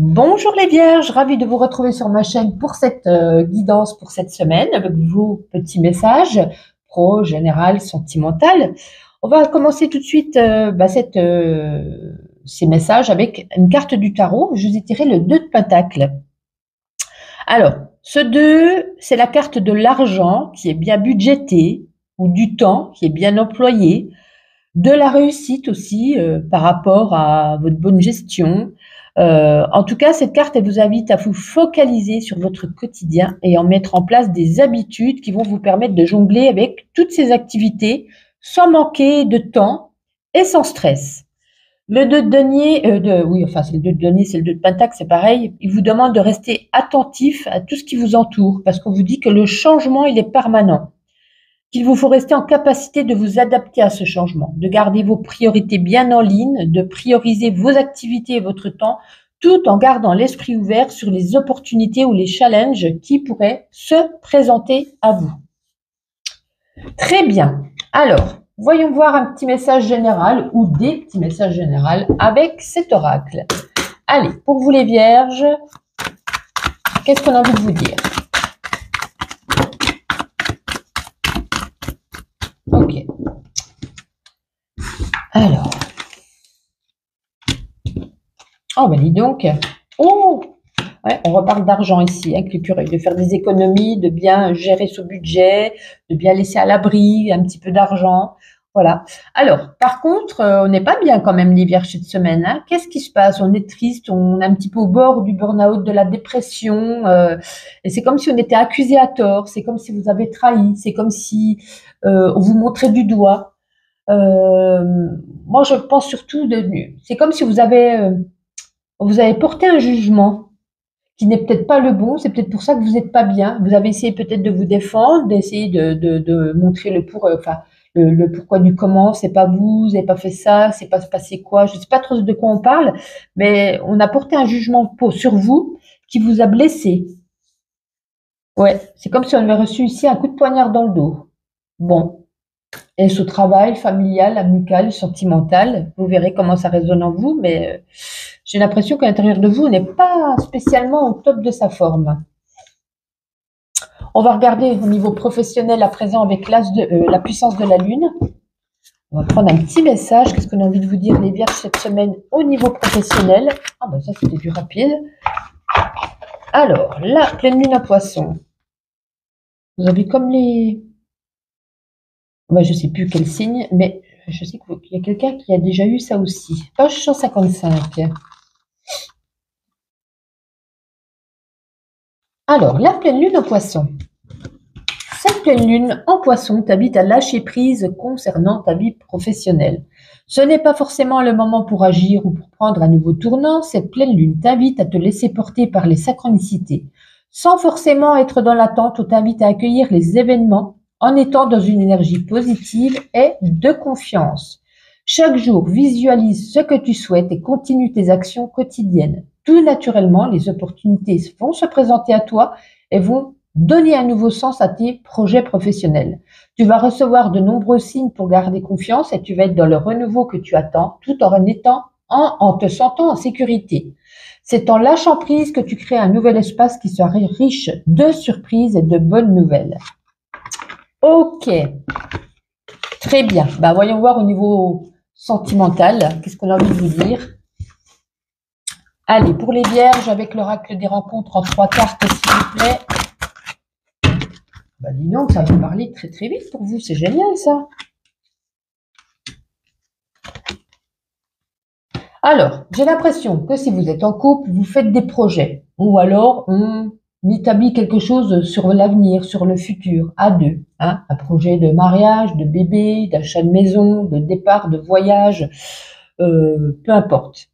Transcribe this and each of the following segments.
Bonjour les vierges, ravie de vous retrouver sur ma chaîne pour cette guidance pour cette semaine avec vos petits messages pro, général, sentimental. On va commencer tout de suite ces messages avec une carte du tarot. Je vous ai tiré le 2 de Pentacle. Alors, ce 2, c'est la carte de l'argent qui est bien budgété ou du temps qui est bien employé, de la réussite aussi par rapport à votre bonne gestion. En tout cas, cette carte, elle vous invite à vous focaliser sur votre quotidien et en mettre en place des habitudes qui vont vous permettre de jongler avec toutes ces activités sans manquer de temps et sans stress. Le 2 de denier, oui, enfin, c'est le 2 de denier, c'est le 2 de pentacle, c'est pareil. Il vous demande de rester attentif à tout ce qui vous entoure parce qu'on vous dit que le changement, il est permanent, qu'il vous faut rester en capacité de vous adapter à ce changement, de garder vos priorités bien en ligne, de prioriser vos activités et votre temps, tout en gardant l'esprit ouvert sur les opportunités ou les challenges qui pourraient se présenter à vous. Très bien. Alors, voyons voir un petit message général ou des petits messages généraux avec cet oracle. Allez, pour vous les vierges, qu'est-ce qu'on a envie de vous dire? Ok. Alors. Oh, ben dis donc. Oh, ouais, on reparle d'argent ici, avec l'écureuil, de faire des économies, de bien gérer son budget, de bien laisser à l'abri un petit peu d'argent. Voilà. Alors, par contre, on n'est pas bien quand même les vierges cette semaine, hein. Qu'est-ce qui se passe? On est triste, on est un petit peu au bord du burn-out, de la dépression, et c'est comme si on était accusé à tort, c'est comme si vous avez trahi, c'est comme si on vous montrait du doigt. Moi, je pense surtout c'est comme si vous avez porté un jugement qui n'est peut-être pas le bon, c'est peut-être pour ça que vous n'êtes pas bien. Vous avez essayé peut-être de vous défendre, d'essayer de montrer le pourquoi du comment, c'est pas vous, vous n'avez pas fait ça, c'est pas passé quoi, je sais pas trop de quoi on parle, mais on a porté un jugement sur vous qui vous a blessé. Ouais, c'est comme si on avait reçu ici un coup de poignard dans le dos. Bon, et ce travail familial, amical, sentimental, vous verrez comment ça résonne en vous, mais j'ai l'impression qu'à l'intérieur de vous, on n'est pas spécialement au top de sa forme. On va regarder au niveau professionnel à présent avec la puissance de la Lune. On va prendre un petit message. Qu'est-ce qu'on a envie de vous dire, les vierges, cette semaine au niveau professionnel? Ah ben ça, c'était du rapide. Alors, la pleine lune à poisson. Vous avez comme les... Ben, je ne sais plus quel signe, mais je sais qu'il y a quelqu'un qui a déjà eu ça aussi. Page 155. Alors, la pleine lune au poisson. Cette pleine lune en poisson t'invite à lâcher prise concernant ta vie professionnelle. Ce n'est pas forcément le moment pour agir ou pour prendre un nouveau tournant, cette pleine lune t'invite à te laisser porter par les synchronicités, sans forcément être dans l'attente ou t'invite à accueillir les événements en étant dans une énergie positive et de confiance. Chaque jour, visualise ce que tu souhaites et continue tes actions quotidiennes. Tout naturellement, les opportunités vont se présenter à toi et vont donner un nouveau sens à tes projets professionnels. Tu vas recevoir de nombreux signes pour garder confiance et tu vas être dans le renouveau que tu attends tout en te sentant en sécurité. C'est en lâchant prise que tu crées un nouvel espace qui sera riche de surprises et de bonnes nouvelles. Ok, très bien. Ben, voyons voir au niveau sentimental, qu'est-ce qu'on a envie de vous dire. Allez, pour les vierges, avec l'oracle des rencontres en 3 cartes, s'il vous plaît. Bah dis donc, ça va parler très très vite pour vous, c'est génial ça. Alors, j'ai l'impression que si vous êtes en couple, vous faites des projets, ou alors on établit quelque chose sur l'avenir, sur le futur, à deux, hein, un projet de mariage, de bébé, d'achat de maison, de départ, de voyage, peu importe.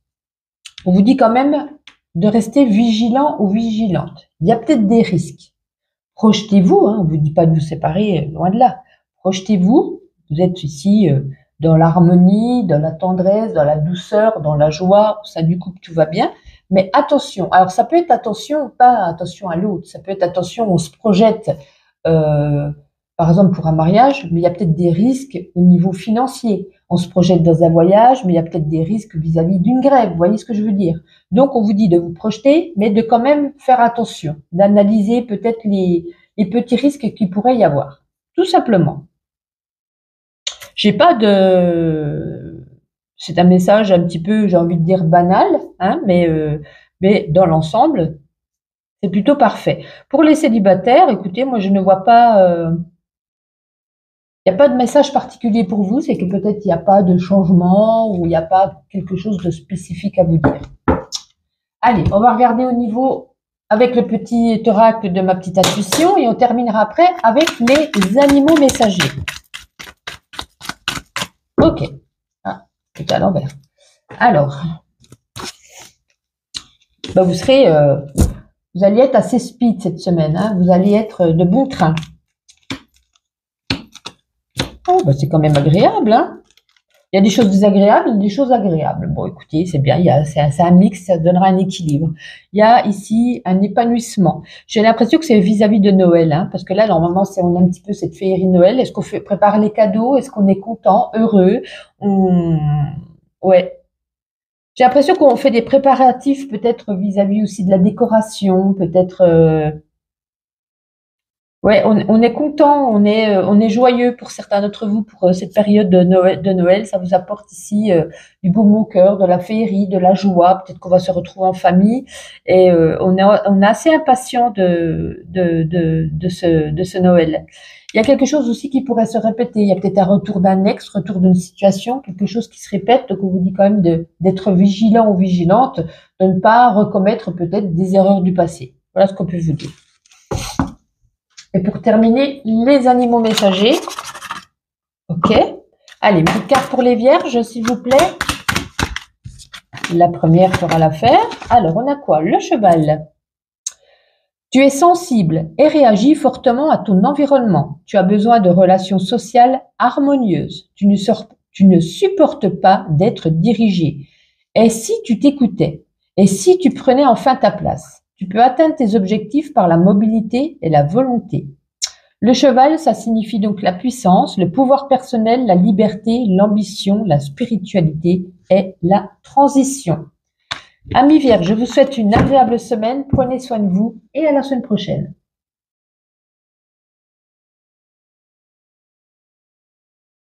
On vous dit quand même de rester vigilant ou vigilante. Il y a peut-être des risques. Projetez-vous, hein, on ne vous dit pas de vous séparer, loin de là. Projetez-vous, vous êtes ici dans l'harmonie, dans la tendresse, dans la douceur, dans la joie, au sein du couple, tout va bien. Mais attention, alors ça peut être attention, pas attention à l'autre, ça peut être attention, on se projette, euh, par exemple pour un mariage, mais il y a peut-être des risques au niveau financier. On se projette dans un voyage, mais il y a peut-être des risques vis-à-vis d'une grève. Vous voyez ce que je veux dire? Donc, on vous dit de vous projeter, mais de quand même faire attention, d'analyser peut-être les petits risques qu'il pourrait y avoir. Tout simplement. J'ai pas de... C'est un message un petit peu, j'ai envie de dire banal, hein, mais dans l'ensemble, c'est plutôt parfait. Pour les célibataires, écoutez, moi je ne vois pas, il n'y a pas de message particulier pour vous, c'est que peut-être il n'y a pas de changement ou il n'y a pas quelque chose de spécifique à vous dire. Allez, on va regarder au niveau avec le petit oracle de ma petite intuition et on terminera après avec les animaux messagers. Ok. Ah, c'est à l'envers. Alors, bah vous allez être assez speed cette semaine, hein, vous allez être de bon train. Oh, bah c'est quand même agréable, hein. Il y a des choses désagréables et des choses agréables. Bon, écoutez, c'est bien, c'est un mix, ça donnera un équilibre. Il y a ici un épanouissement. J'ai l'impression que c'est vis-à-vis de Noël, hein, parce que là, normalement, on a un petit peu cette féerie Noël. Est-ce qu'on prépare les cadeaux? Est-ce qu'on est content, heureux? Ouais. J'ai l'impression qu'on fait des préparatifs peut-être vis-à-vis aussi de la décoration, peut-être... Ouais, on est content, on est joyeux pour certains d'entre vous pour cette période de Noël. Ça vous apporte ici du baume au cœur, de la féerie, de la joie. Peut-être qu'on va se retrouver en famille et on est assez impatient de ce Noël. Il y a quelque chose aussi qui pourrait se répéter. Il y a peut-être un retour d'un ex, retour d'une situation, quelque chose qui se répète. Donc on vous dit quand même d'être vigilant ou vigilante, de ne pas recommettre peut-être des erreurs du passé. Voilà ce qu'on peut vous dire. Et pour terminer, les animaux messagers. Ok. Allez, une petite carte pour les vierges, s'il vous plaît. La première fera l'affaire. Alors, on a quoi? Le cheval. Tu es sensible et réagis fortement à ton environnement. Tu as besoin de relations sociales harmonieuses. Tu ne supportes pas d'être dirigé. Et si tu t'écoutais? Et si tu prenais enfin ta place? Tu peux atteindre tes objectifs par la mobilité et la volonté. Le cheval, ça signifie donc la puissance, le pouvoir personnel, la liberté, l'ambition, la spiritualité et la transition. Amis Vierges, je vous souhaite une agréable semaine, prenez soin de vous et à la semaine prochaine.